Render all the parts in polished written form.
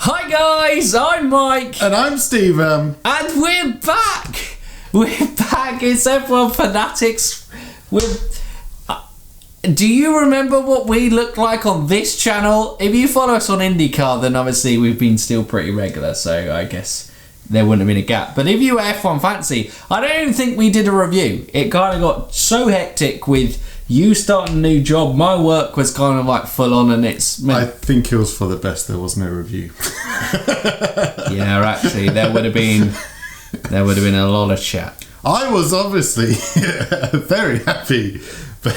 Hi guys, I'm Mike. And I'm Steve. And we're back. We're back. It's F1 Fanatics. Do you remember what we looked like on this channel? If you follow us on IndyCar, then obviously we've been still pretty regular, so I guess there wouldn't have been a gap. But if you were F1 Fantasy, I don't even think we did a review. It kind of got so hectic with you starting a new job. My work was kind of like full on, and I think it was for the best there was no review. Yeah, actually, there would have been a lot of chat. I was obviously very happy, but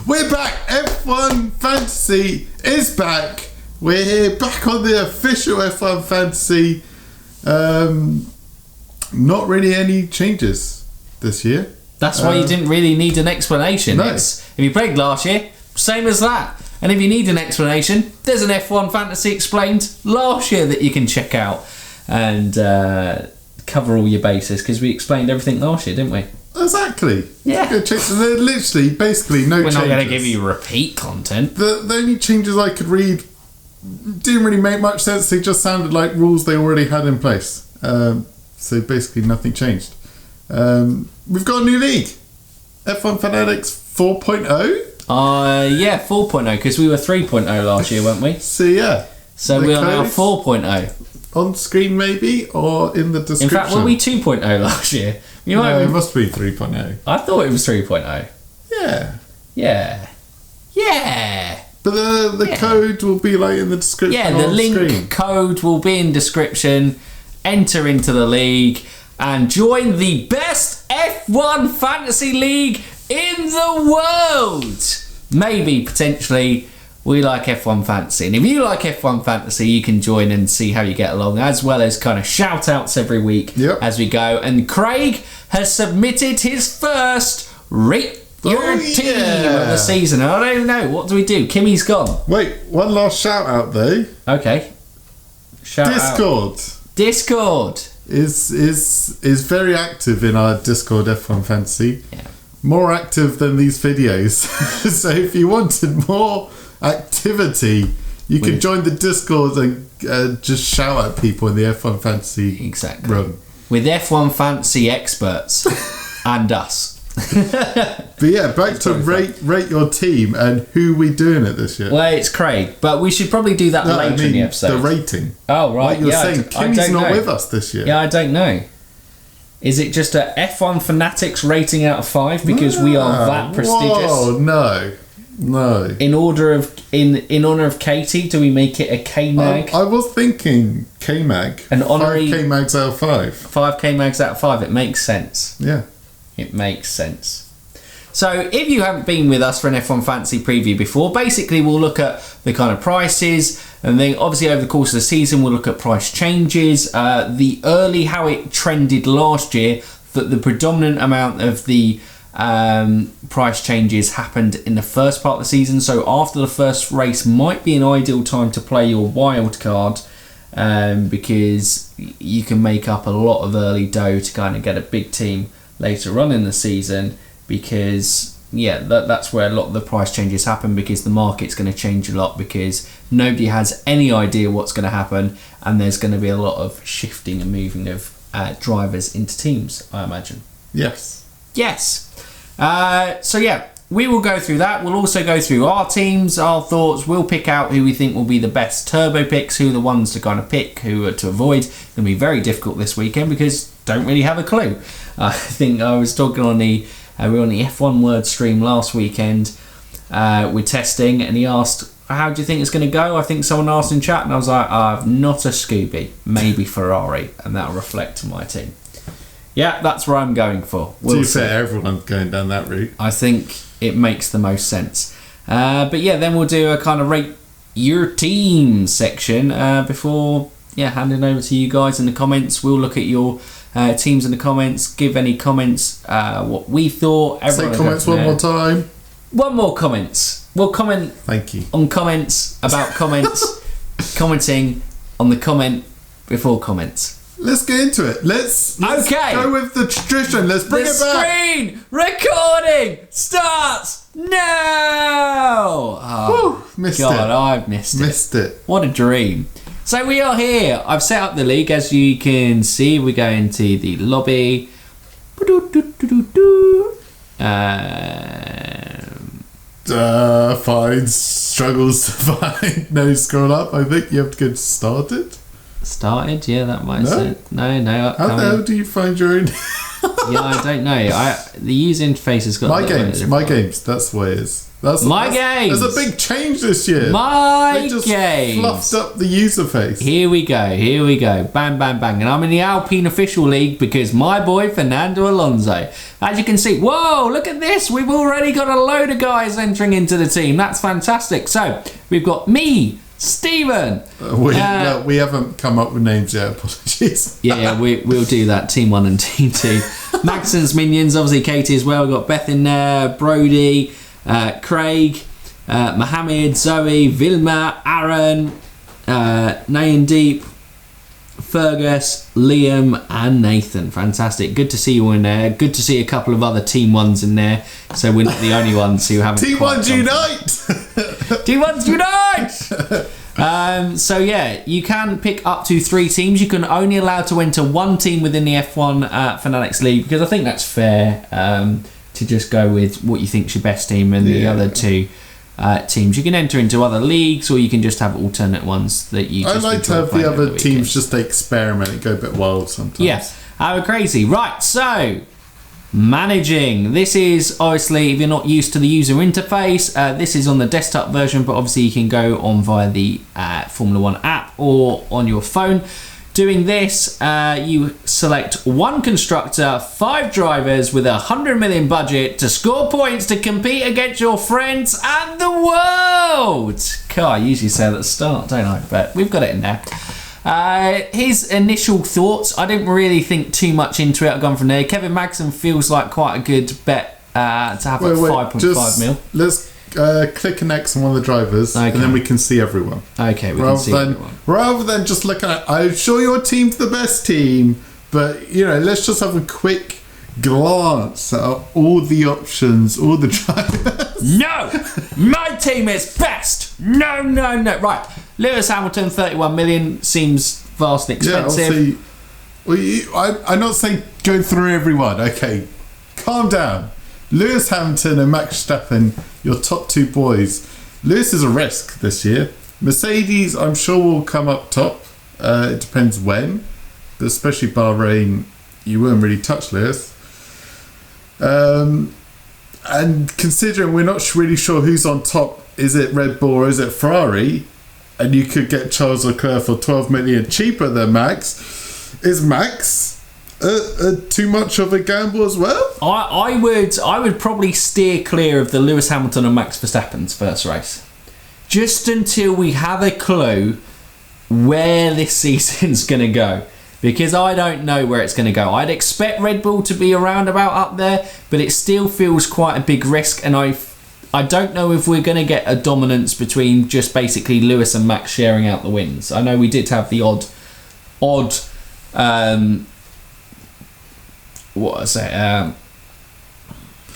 we're back. F1 Fantasy is back. We're here, back on the official F1 Fantasy. Not really any changes this year. That's why you didn't really need an explanation. No. If you played last year, same as that. And if you need an explanation, there's an F1 Fantasy Explained last year that you can check out and cover all your bases, because we explained everything last year, didn't we? Exactly. Yeah. Literally, basically no changes. We're not going to give you repeat content. The only changes I could read didn't really make much sense. They just sounded like rules they already had in place. So basically nothing changed. We've got a new league, F1 Fanatics 4.0. Yeah, 4.0, because we were 3.0 last year, weren't we? So yeah. So we are now 4.0. On screen maybe, or in the description. In fact, were we 2.0 last year? It must be 3.0. I thought it was 3.0. Yeah. Yeah. Yeah. But the code will be like in the description. Yeah, the link screen. code will be in description. Enter into the league and join the best F1 fantasy league in the world. Maybe, potentially, we like F1 Fantasy. And if you like F1 Fantasy, you can join and see how you get along, as well as kind of shout outs every week as we go. And Craig has submitted his first Rate Your Team of the season. And I don't know, what do we do? Kimmy's gone. Wait, one last shout out though. Okay. Discord is very active in our Discord F1 Fantasy. Yeah. More active than these videos. So if you wanted more activity, you can join the Discord and just shout at people in the F1 Fantasy room. With F1 Fantasy experts and us. But yeah, back to rate your team and who we doing it this year. Well, it's Craig, but we should probably do that later in the episode. The rating. Oh, right. Like you're saying, Kimmy's not with us this year. Yeah, I don't know. Is it just a F1 Fanatics rating out of 5 because we are that prestigious? Oh no. In honour of Katie, do we make it a K-Mag? I was thinking K-Mag. An honorary 5 K-Mags out of 5. 5 K-Mags out of 5. It makes sense. Yeah. It makes sense. So if you haven't been with us for an F1 Fantasy preview before, basically we'll look at the kind of prices, and then obviously over the course of the season we'll look at price changes, how it trended last year, that the predominant amount of the price changes happened in the first part of the season. So after the first race might be an ideal time to play your wild card, because you can make up a lot of early dough to kind of get a big team later on in the season, because that's where a lot of the price changes happen, because the market's going to change a lot, because nobody has any idea what's going to happen, and there's going to be a lot of shifting and moving of drivers into teams, I imagine. Yes. So yeah, we will go through that. We'll also go through our teams, our thoughts. We'll pick out who we think will be the best turbo picks, who are the ones to kind of pick, who are to avoid. It's going to be very difficult this weekend because don't really have a clue. I think I was talking on we were on the F1 Word stream last weekend with testing, and he asked, how do you think it's going to go? I think someone asked in chat, and I was like, I've not a Scooby, maybe Ferrari, and that'll reflect to my team. Yeah, that's where I'm going for. To be fair, everyone's going down that route. I think it makes the most sense. But yeah, then we'll do a kind of rate your team section before handing over to you guys in the comments. We'll look at your teams in the comments, give any comments, what we thought. Say comments one more time. One more comments. We'll comment on comments about comments, commenting on the comment before comments. Let's get into it. Let's go with the tradition. Let's bring it back. The screen recording starts now. Oh, missed it. I've missed it. Missed it. What a dream. So we are here. I've set up the league, as you can see. We go into the lobby. Struggles to find. No, scroll up. I think you have to go to started. Started? Yeah, that might say. No. How the hell do you find your own? Yeah, I don't know. The user interface has got my games. That's what it is. Games. There's a big change this year. They just fluffed up the user face. Here we go. Bang, bang, bang. And I'm in the Alpine official league because my boy Fernando Alonso. As you can see, whoa, look at this. We've already got a load of guys entering into the team. That's fantastic. So we've got me, Stephen. We haven't come up with names yet. Apologies. Yeah, we'll do that. Team 1 and Team 2. Maxson's minions, obviously Katie as well. We've got Beth in there, Brody, Craig, Mohammed, Zoe, Vilma, Aaron, Nayandeep, Fergus, Liam and Nathan. Fantastic. Good to see you all in there. Good to see a couple of other Team 1s in there. So we're not the only ones who haven't. Team 1s unite! Team 1s unite! So yeah, you can pick up to 3 teams. You can only allow to enter 1 team within the F1 Fanatics League, because I think that's fair, to just go with what you think's your best team, and the other 2 teams you can enter into other leagues, or you can just have alternate ones that you just I like to have the other teams just experiment and go a bit wild sometimes. Yes, how crazy. Right, so managing. This is obviously, if you're not used to the user interface, this is on the desktop version, but obviously you can go on via the Formula 1 app or on your phone. Doing this, you select 1 constructor, 5 drivers with 100 million budget to score points to compete against your friends and the world. God, I usually say that at the start, don't I? But we've got it in there. His initial thoughts, I didn't really think too much into it. I've gone from there. Kevin Maxson feels like quite a good bet to have at 5.5 mil. Let's click an X on one of the drivers, and then we can see everyone. Okay, we can see everyone. Rather than just looking at, I'm sure your team's the best team, but let's just have a quick glance at all the options, all the drivers. No! My team is best! No. Right, Lewis Hamilton, 31 million, seems vastly expensive. I'm not saying go through everyone, okay? Calm down. Lewis Hamilton and Max Verstappen, your top 2 boys. Lewis is a risk this year. Mercedes, I'm sure, will come up top. It depends when, but especially Bahrain, you won't really touch Lewis. And considering we're not really sure who's on top, is it Red Bull or is it Ferrari? And you could get Charles Leclerc for 12 million cheaper than Max. Is Max too much of a gamble as well? I would probably steer clear of the Lewis Hamilton and Max Verstappen's first race, just until we have a clue where this season's going to go, because I don't know where it's going to go. I'd expect Red Bull to be around about up there, but it still feels quite a big risk, and I don't know if we're going to get a dominance between just basically Lewis and Max sharing out the wins. I know we did have the odd what I say,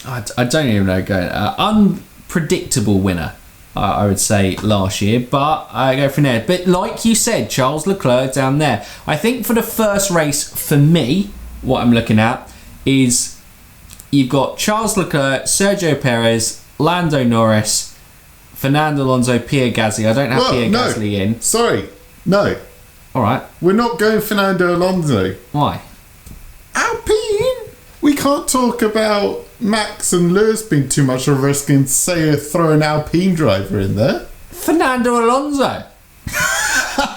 I don't even know, unpredictable winner, I would say, last year, but I go from there. But like you said, Charles Leclerc down there, I think for the first race, for me, what I'm looking at is you've got Charles Leclerc, Sergio Perez, Lando Norris, Fernando Alonso, Pierre Gasly. I don't have Pierre Gasly in. Sorry, no. All right. We're not going Fernando Alonso. Why? Alpine. We can't talk about Max and Lewis being too much of a risk and say throw an Alpine driver in there. Fernando Alonso.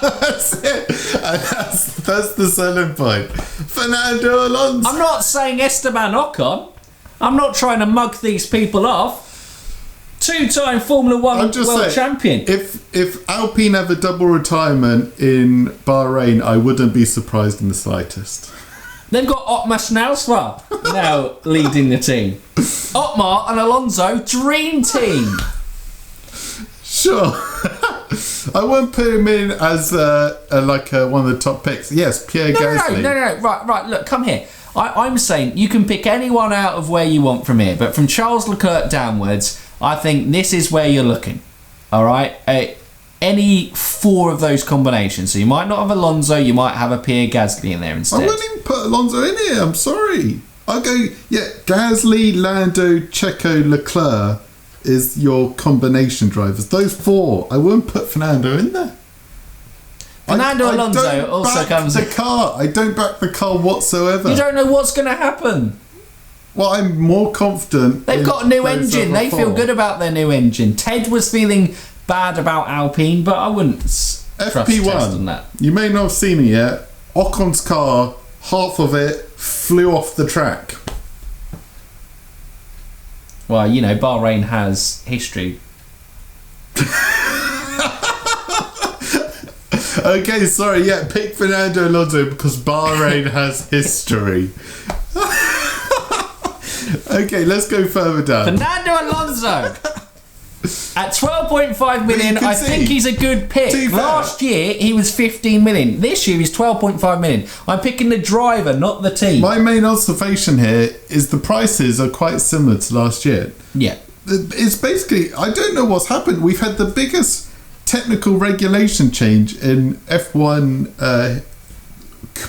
That's it. And that's the selling point. Fernando Alonso. I'm not saying Esteban Ocon. I'm not trying to mug these people off. 2-time Formula 1 world champion. If Alpine have a double retirement in Bahrain, I wouldn't be surprised in the slightest. They've got Otmar Schnauzler now leading the team. Otmar and Alonso, dream team. Sure. I won't put him in as one of the top picks. Yes, Pierre Gasly. No. Right. Look, come here. I'm saying you can pick anyone out of where you want from here, but from Charles Leclerc downwards, I think this is where you're looking. All right. any 4 of those combinations. So you might not have Alonso, you might have a Pierre Gasly in there I instead. wouldn't even put Alonso in here. I'm sorry. I'll go, Gasly, Lando, Checo, Leclerc is your combination drivers. Those 4. I wouldn't put Fernando in there. Fernando Alonso don't also back comes... the car. I don't back the car whatsoever. You don't know what's going to happen. Well, I'm more confident. They've got a new engine. They feel good about their new engine. Ted was feeling bad about Alpine, but I wouldn't trust Ted on that. You may not have seen it yet. Ocon's car, half of it flew off the track. Well, you know, Bahrain has history. Okay, sorry, pick Fernando Alonso because Bahrain has history. Okay, let's go further down. Fernando Alonso! At 12.5 million, I think he's a good pick. Last year, he was 15 million. This year, he's 12.5 million. I'm picking the driver, not the team. My main observation here is the prices are quite similar to last year. Yeah. It's basically, I don't know what's happened. We've had the biggest technical regulation change in F1,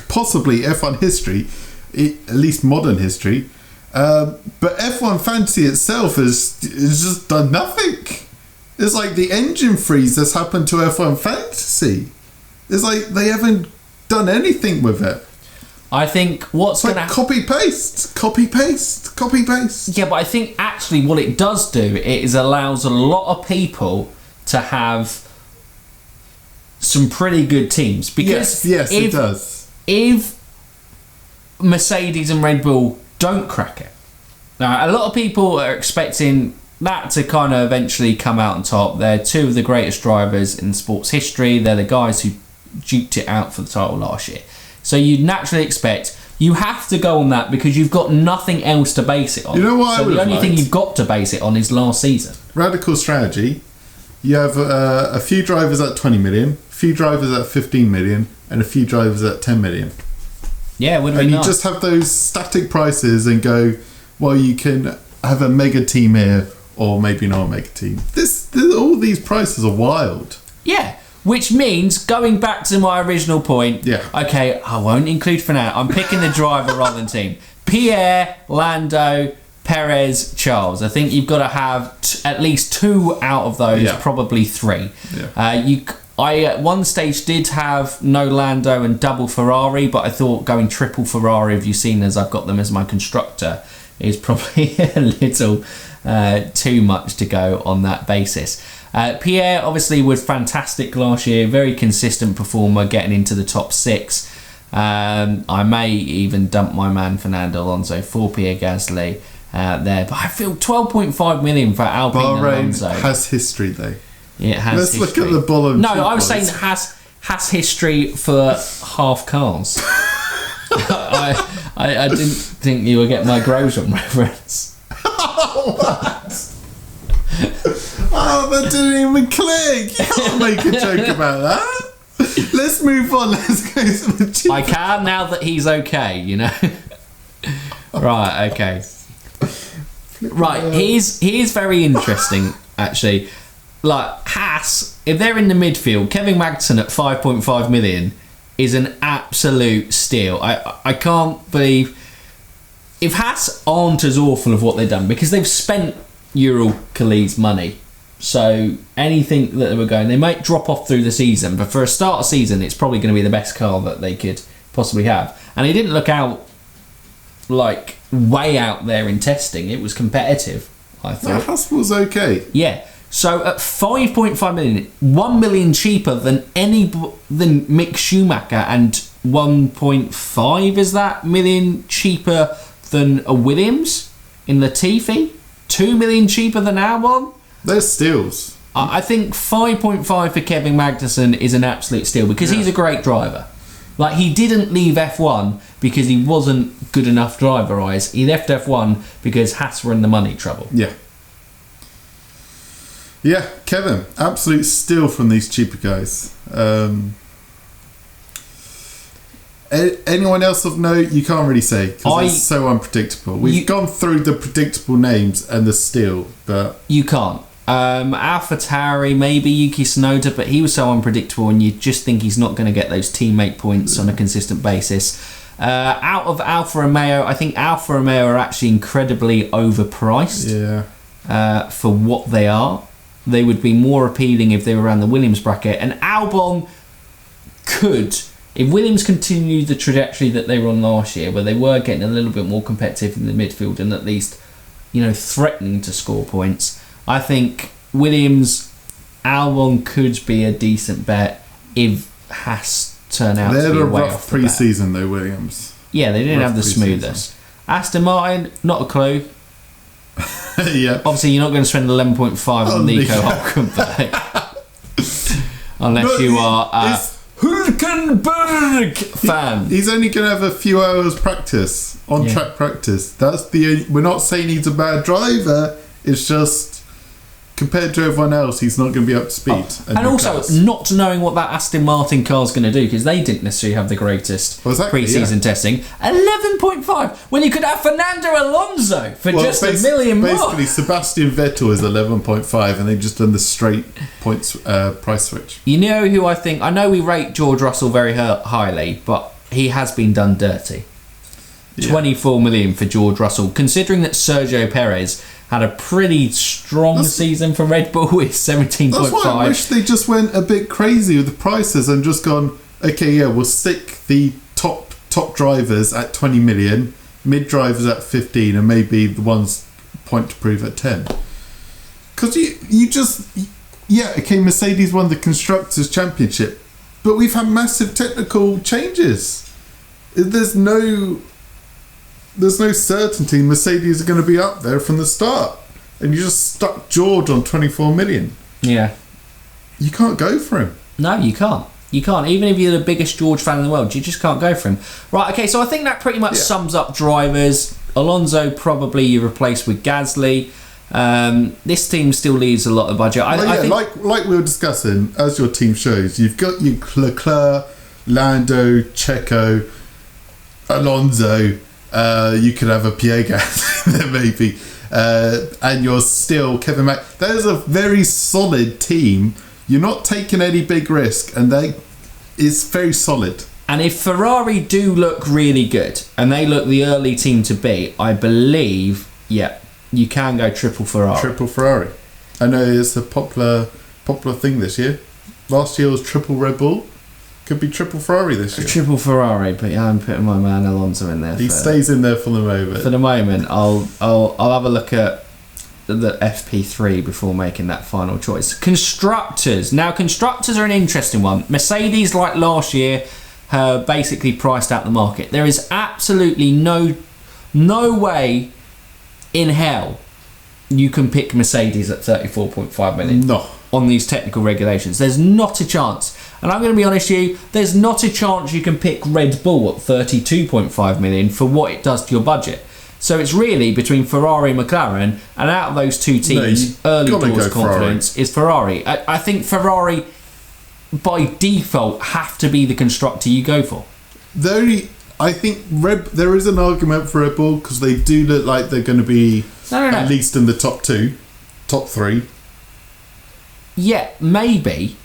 possibly F1 history, at least modern history. But F1 Fantasy itself has just done nothing. It's like the engine freeze that's happened to F1 Fantasy. It's like they haven't done anything with it. I think what's going to... Copy paste. Yeah, but I think actually what it does do is allows a lot of people to have some pretty good teams. Because yes, it does. If Mercedes and Red Bull don't crack it. Now, a lot of people are expecting that to kind of eventually come out on top. They're 2 of the greatest drivers in sports history. They're the guys who duked it out for the title last year. So you'd naturally expect you have to go on that because you've got nothing else to base it on. You know what? So the only thing you've got to base it on is last season. Radical strategy. You have a few drivers at 20 million, a few drivers at 15 million, and a few drivers at 10 million. Yeah, would and be you nice. just have those static prices and go, well, you can have a mega team here or maybe not a mega team. All these prices are wild. Yeah, which means going back to my original point. Yeah. Okay, I won't include for now. I'm picking the driver rather than team. Pierre, Lando, Perez, Charles. I think you've got to have at least 2 out of those, probably 3. Yeah. I at one stage did have no Lando and double Ferrari, but I thought going triple Ferrari, if you've seen as I've got them as my constructor, is probably a little too much to go on that basis. Pierre obviously was fantastic last year, very consistent performer, getting into the top 6. I may even dump my man Fernando Alonso for Pierre Gasly there, but I feel 12.5 million for Alpine Bahrain Alonso. has history though. It has Let's history. look at the bottom. No, I was saying has history for half cars. I didn't think you would get my Grosjean reference. What? Oh, that didn't even click. You can't make a joke about that. Let's move on. Let's go to the cheap. I can now that he's okay, you know. Right, okay. Right, he is very interesting actually. Like Haas, if they're in the midfield, Kevin Maxson at 5.5 million is an absolute steal. I can't believe if Haas aren't as awful of what they've done because they've spent Ural Khalid's money. So anything that they were going, they might drop off through the season, but for a start of season, it's probably going to be the best car that they could possibly have. And he didn't look out like way out there in testing. It was competitive, I thought. Yeah, Haas was okay. Yeah. So at 5.5 million, 1 million cheaper than Mick Schumacher, and 1.5 is that million cheaper than a Williams in Latifi, 2 million cheaper than our one. They're steals. I think 5.5 for Kevin Magnussen is an absolute steal because he's a great driver. Like, he didn't leave F1 because he wasn't good enough driver-wise. He left F1 because Haas were in the money trouble. Yeah. Yeah, Kevin, absolute steal from these cheaper guys. Anyone else of note? You can't really say because it's so unpredictable. We've gone through the predictable names and the steal, but you can't. AlphaTauri, maybe Yuki Tsunoda, but he was so unpredictable, and you just think he's not going to get those teammate points on a consistent basis. Out of Alfa Romeo, I think Alfa Romeo are actually incredibly overpriced. For what they are. They would be more appealing if they were around the Williams bracket. And Albon could, if Williams continued the trajectory that they were on last year, where they were getting a little bit more competitive in the midfield and at least, threatening to score points, I think Williams, Albon could be a decent bet if Haas turn out to be a way off the bat. They had a rough pre-season though, Williams. Yeah, they didn't have the smoothest. Aston Martin, not a clue. Yeah. Obviously, you're not going to spend 11.5 on Nico Hülkenberg. Unless you are a Hülkenberg fan. He's only going to have a few hours practice, on-track practice. We're not saying he's a bad driver. It's just, compared to everyone else, he's not going to be up to speed. And also, not knowing what that Aston Martin car's going to do, because they didn't necessarily have the greatest pre-season testing. 11.5, when you could have Fernando Alonso for just $1 million more. Basically, Sebastian Vettel is 11.5, and they've just done the straight points price switch. You know who I think... I know we rate George Russell very highly, but he has been done dirty. 24 million for George Russell, considering that Sergio Perez had a pretty strong season for Red Bull with 17.5. That's why I wish they just went a bit crazy with the prices and just gone, okay, we'll stick the top drivers at 20 million, mid drivers at 15, and maybe the ones point to prove at 10. Because you just... Yeah, okay, Mercedes won the Constructors' Championship, but we've had massive technical changes. There's no certainty Mercedes are going to be up there from the start, and you just stuck George on 24 million. Yeah, you can't go for him. No, you can't. Even if you're the biggest George fan in the world, you just can't go for him. Right, okay, so I think that pretty much sums up drivers. Alonso probably you replace with Gasly. This team still leaves a lot of budget. I think, like we were discussing, as your team shows, you've got your Leclerc, Lando, Checo, Alonso. You could have a Pierre Gasly there maybe, and you're still Kevin Mack. There's a very solid team. You're not taking any big risk, and it's very solid. And if Ferrari do look really good, and they look the early team to beat, I believe, you can go triple Ferrari. Triple Ferrari. I know it's a popular thing this year. Last year was triple Red Bull. Could be triple Ferrari this year. Triple Ferrari, but I'm putting my man Alonso in there. He stays in there for the moment. For the moment, I'll have a look at the FP3 before making that final choice. Constructors. Now, Constructors are an interesting one. Mercedes, like last year, have basically priced out the market. There is absolutely no way in hell you can pick Mercedes at 34.5 million. No. On these technical regulations. There's not a chance. And I'm going to be honest with you, there's not a chance you can pick Red Bull at 32.5 million for what it does to your budget. So it's really between Ferrari and McLaren, and out of those two teams, early doors confidence is Ferrari. I think Ferrari, by default, have to be the constructor you go for. I think there is an argument for Red Bull because they do look like they're going to be at least in the top three. Yeah, maybe,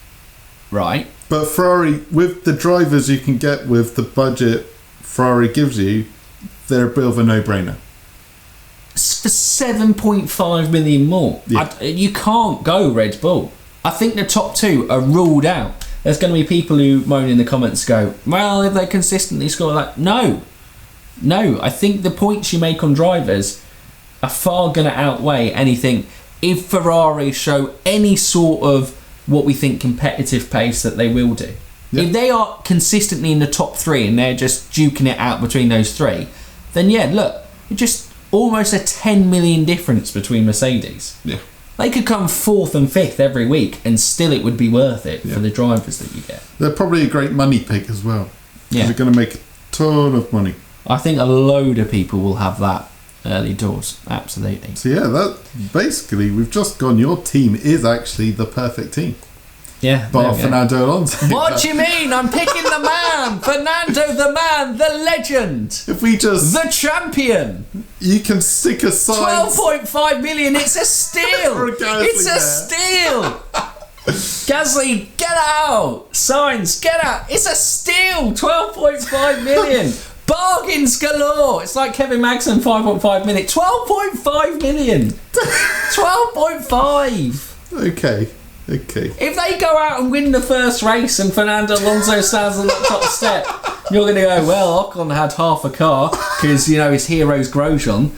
right? But Ferrari, with the drivers you can get with the budget Ferrari gives you, they're a bit of a no-brainer. For 7.5 million more. Yeah. You can't go Red Bull. I think the top two are ruled out. There's going to be people who moan in the comments go, well, if they consistently score like... No, I think the points you make on drivers are far going to outweigh anything if Ferrari show any sort of what we think competitive pace that they will do. Yeah. If they are consistently in the top three and they're just duking it out between those three, then look, it's just almost a 10 million difference between Mercedes. Yeah. They could come 4th and 5th every week and still it would be worth it for the drivers that you get. They're probably a great money pick as well. Yeah. They're going to make a ton of money. I think a load of people will have that early doors. Absolutely. So that basically, we've just gone, your team is actually the perfect team. Yeah. Bar Fernando Alonso. What do you mean? I'm picking the man! Fernando the man, the legend! If we just... The champion! You can stick a sign. 12.5 million. It's a steal. It's a steal. Gasly, get out. Signs, get out. It's a steal. 12.5 million. Bargains galore. It's like Kevin Maxson, 5.5 million. 12.5 million. 12.5. Okay. If they go out and win the first race and Fernando Alonso stands on the top step, you're going to go, well, Ocon had half a car because, his hero's Grosjean,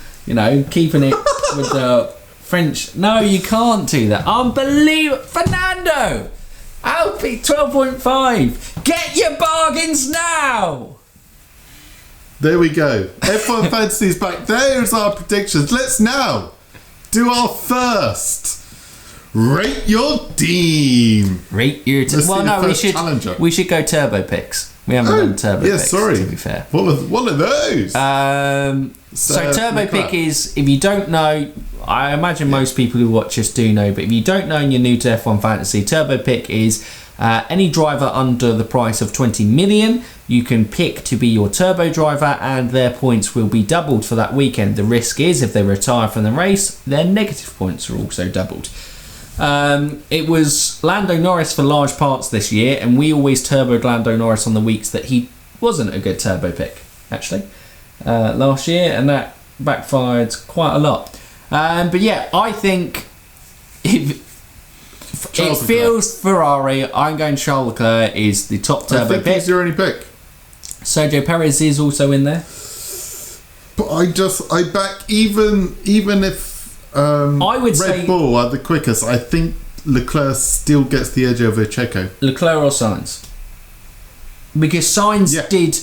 keeping it with the French. No, you can't do that. Unbelievable. Fernando! Alpine 12.5. Get your bargains now! There we go. F1 Fantasy's back. There's our predictions. Let's now do our first Rate Your Team. Rate your team. Well, no, we should go turbo picks. We haven't done turbo picks, sorry. To be fair. What are those? So turbo pick is, if you don't know, I imagine most people who watch us do know, but if you don't know and you're new to F1 Fantasy, turbo pick is any driver under the price of 20 million you can pick to be your turbo driver, and their points will be doubled for that weekend. The risk is if they retire from the race, their negative points are also doubled. It was Lando Norris for large parts this year, and we always turboed Lando Norris on the weeks that he wasn't a good turbo pick, actually, last year, and that backfired quite a lot. But yeah, I think if it feels Ferrari, I'm going Charles Leclerc is the top turbo pick. He's your only pick. Sergio Perez is also in there. But I back even if I would say Red Bull are the quickest, I think Leclerc still gets the edge over Checo. Leclerc or Sainz, because Sainz did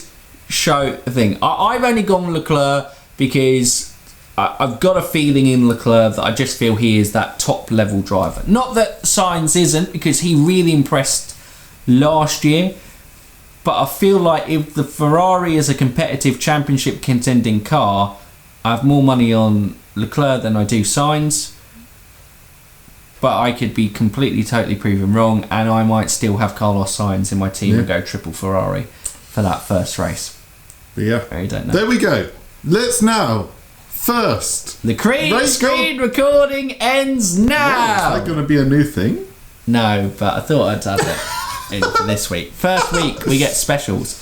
show a thing. I've only gone Leclerc because I've got a feeling in Leclerc that I just feel he is that top level driver. Not that Sainz isn't, because he really impressed last year, but I feel like if the Ferrari is a competitive championship contending car, I have more money on Leclerc than I do Sainz, but I could be completely totally proven wrong, and I might still have Carlos Sainz in my team and go triple Ferrari for that first race. But yeah, I don't know. There we go. Let's now first the screen recording ends now. Wow, is that going to be a new thing? No, but I thought I'd add it in for this week. First week we get specials,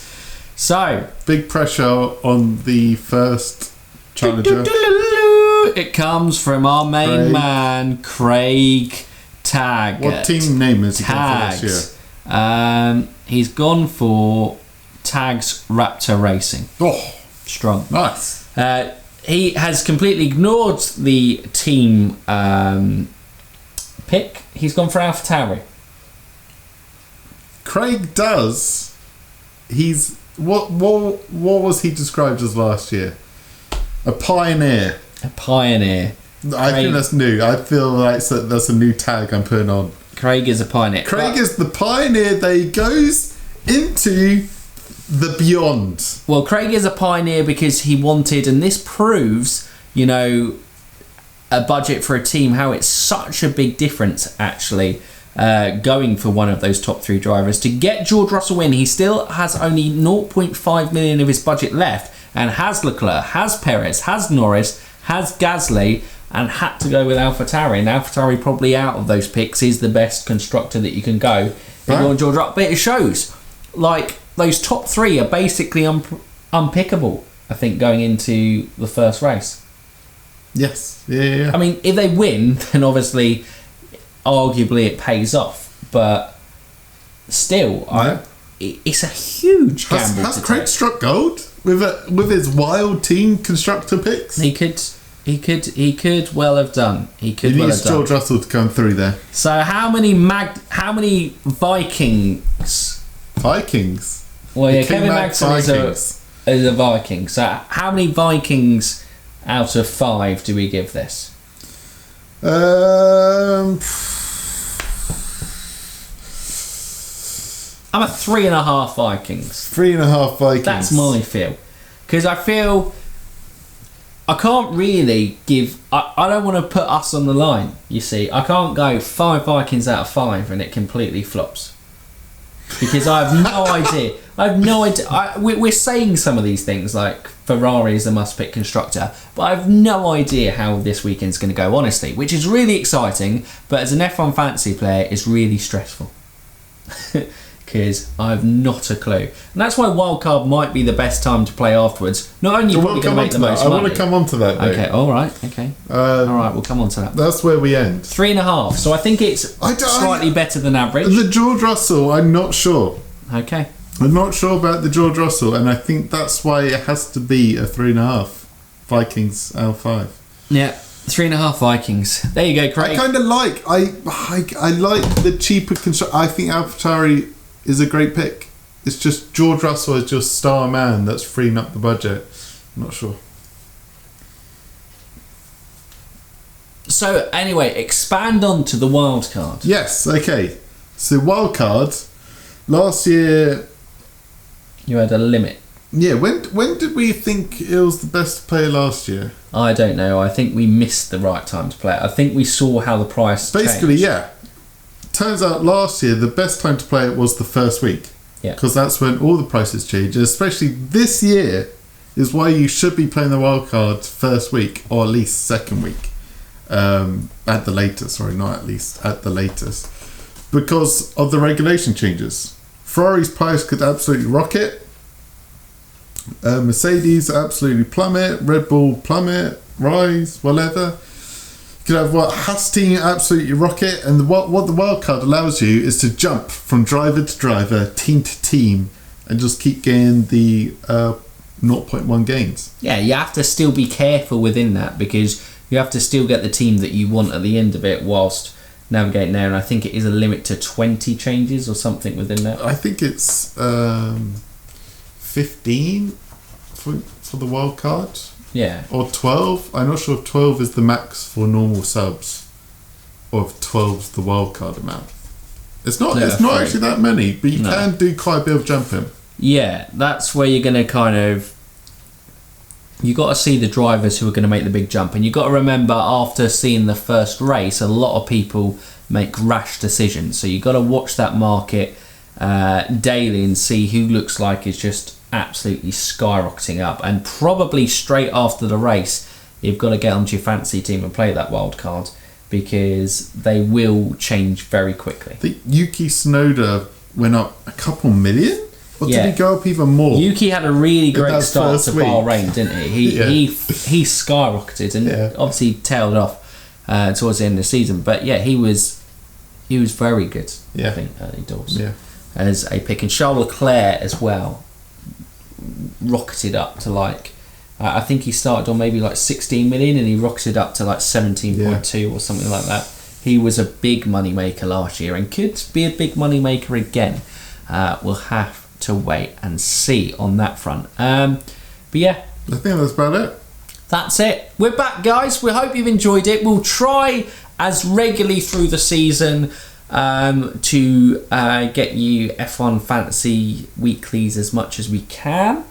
so big pressure on the first challenger. It comes from our main man, Craig Taggart. What team name is he going for this year? He's gone for Tags Raptor Racing. Oh, strong. Nice. He has completely ignored the team pick. He's gone for AlphaTauri. Craig does. He's what was he described as last year? A pioneer. A pioneer. I think that's new. I feel like that's a new tag I'm putting on. Craig is a pioneer. Craig is the pioneer that he goes into the beyond. Well, Craig is a pioneer because he wanted, and this proves, a budget for a team, how it's such a big difference, actually, going for one of those top three drivers. To get George Russell in, he still has only 0.5 million of his budget left, and has Leclerc, has Perez, has Norris, has Gasly, and had to go with AlphaTauri. And AlphaTauri, probably out of those picks, is the best constructor that you can go if you want George Russell. But it shows, like, those top three are basically unpickable, I think, going into the first race. Yes. Yeah. I mean, if they win, then obviously, arguably, it pays off. But still, it's a huge gamble. Has Craig struck gold with his wild team constructor picks? He could well have done. He needs George Russell to come through there. So how many Vikings? Vikings. Well, yeah, Kevin Maxson is a Viking. So how many Vikings out of 5 do we give this? I'm a 3.5 Vikings. 3.5 Vikings. That's my feel. Because I feel I can't really give... I don't want to put us on the line, you see. I can't go 5 Vikings out of 5 and it completely flops. Because I have no idea. I have no idea. We're saying some of these things like Ferrari is a must-pick constructor, but I have no idea how this weekend's going to go, honestly, which is really exciting, but as an F1 fantasy player, it's really stressful. Because I have not a clue. And that's why wildcard might be the best time to play afterwards. Not only are you probably going to make the most money. I want to come on to that, though. Okay, alright, okay. Alright, we'll come on to that. That's where we end. 3.5, so I think it's slightly better than average. The George Russell, I'm not sure. Okay. I'm not sure about the George Russell, and I think that's why it has to be a 3.5. Vikings out of 5. Yeah, 3.5 Vikings. There you go, Craig. I kind of like. I like the cheaper construction. I think AlphaTauri is a great pick. It's just George Russell is just star man that's freeing up the budget. I'm not sure. So anyway, expand on to the wild card. Yes. Okay. So wild card. Last year, you had a limit. Yeah. When did we think it was the best to play last year? I don't know. I think we missed the right time to play it. I think we saw how the price basically changed. Yeah. Turns out last year the best time to play it was the first week. Yeah. Because that's when all the prices change. Especially this year is why you should be playing the wild card first week or at least second week. At the latest, sorry, not at least, at the latest. Because of the regulation changes. Ferrari's price could absolutely rocket. Mercedes absolutely plummet. Red Bull plummet, rise, whatever. You could have Haas team absolutely rocket, and what the wildcard allows you is to jump from driver to driver, team to team, and just keep getting the 0.1 gains. Yeah, you have to still be careful within that because you have to still get the team that you want at the end of it whilst navigating there, and I think it is a limit to 20 changes or something within that. I think it's 15 for the wildcard. Yeah. Or 12. I'm not sure if 12 is the max for normal subs, or if 12 is the wildcard amount. It's not. It's not actually that many, but you can do quite a bit of jumping. Yeah, that's where you're going to kind of. You got to see the drivers who are going to make the big jump, and you got to remember after seeing the first race, a lot of people make rash decisions. So you got to watch that market daily and see who looks like is just absolutely skyrocketing up, and probably straight after the race you've got to get onto your fantasy team and play that wild card because they will change very quickly. I think Yuki Tsunoda went up a couple million, or did he go up even more? Yuki had a really great start to Bahrain, didn't he? He skyrocketed and obviously tailed off towards the end of the season, but yeah, he was very good. I think early doors as a pick, and Charles Leclerc as well rocketed up to I think he started on maybe 16 million and he rocketed up to 17.2 or something like that. He was a big money maker last year and could be a big money maker again. We'll have to wait and see on that front. But yeah, I think that's about it. That's it. We're back, guys. We hope you've enjoyed it. We'll try as regularly through the season to get you F1 fantasy weeklies as much as we can.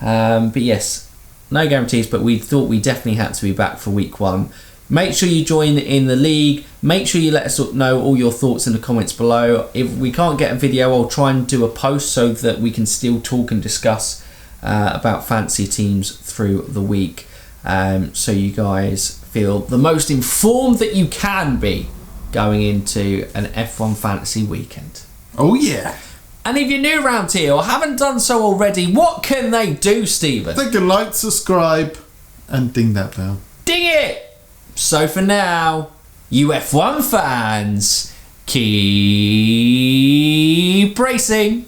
But yes, no guarantees, but we thought we definitely had to be back for week 1. Make sure you join in the league. Make sure you let us know all your thoughts in the comments below. If we can't get a video, I'll try and do a post so that we can still talk and discuss about fantasy teams through the week, so you guys feel the most informed that you can be going into an F1 fantasy weekend. Oh yeah. And if you're new around here or haven't done so already, what can they do, Stephen? They can like, subscribe, and ding that bell. Ding it! So for now, you F1 fans, keep racing.